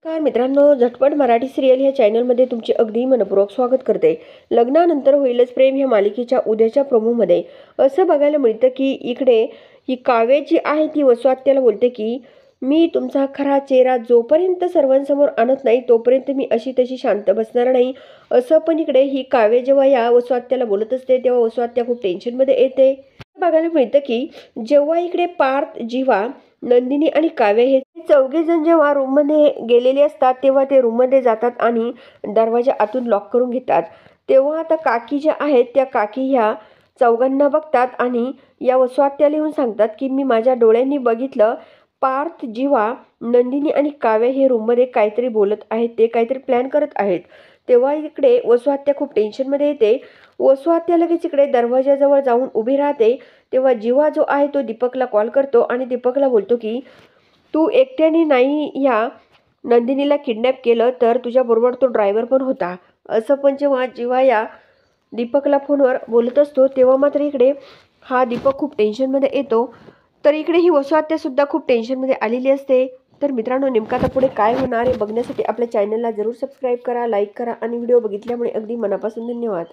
नमस्कार मित्रांनो, झटपट मराठी सिरियल ह्या चॅनलमध्ये तुमचे अगदी मनपूर्वक स्वागत करते. लग्नानंतर होईलच प्रेम ह्या मालिकेच्या उद्याच्या प्रोमोमध्ये असं बघायला मिळतं की इकडे ही काव्य जी आहे ती वसुआत्याला बोलते की मी तुमचा खरा चेहरा जोपर्यंत सर्वांसमोर आणत नाही तोपर्यंत मी अशी तशी शांत बसणार नाही. असं पण इकडे ही काव्य जेव्हा या वसुआत्याला बोलत असते तेव्हा वसुआत्या खूप टेन्शनमध्ये येते. बघायला मिळतं की जेव्हा इकडे पार्थ, जीवा, नंदिनी आणि काव्य हे चौघे जण जेव्हा रूममध्ये गेलेले असतात तेव्हा ते रूममध्ये जातात आणि दरवाजा आतून लॉक करून घेतात. तेव्हा आता काकी ज्या आहेत त्या काकी ह्या चौघांना बघतात आणि या वसुआत्याला येऊन सांगतात की मी माझ्या डोळ्यांनी बघितलं, पार्थ, जीवा, नंदिनी आणि काव्य हे रूममध्ये काहीतरी बोलत आहेत, ते काहीतरी प्लॅन करत आहेत. तेव्हा इकडे वसुआत्या खूप टेन्शनमध्ये येते. वसुआत्या लगेच इकडे दरवाजाजवळ जाऊन उभी राहते. तेव्हा जीवा जो आहे तो दीपकला कॉल करतो आणि दीपकला बोलतो की तू एकट्याने नाही ह्या नंदिनीला किडनॅप केलं तर तुझ्याबरोबर तो ड्रायव्हर पण होता. असं पण जेव्हा जीवा या दीपकला फोनवर बोलत असतो तेव्हा मात्र इकडे हा दीपक खूप टेन्शनमध्ये येतो. तर इकडे ही वसुआत्यासुद्धा खूप टेन्शनमध्ये आलेली असते. तर मित्रांनो, नेमकं आता पुढे काय होणार आहे बघण्यासाठी आपल्या चॅनलला जरूर सबस्क्राईब करा, लाईक करा आणि व्हिडिओ बघितल्यामुळे अगदी मनापासून धन्यवाद.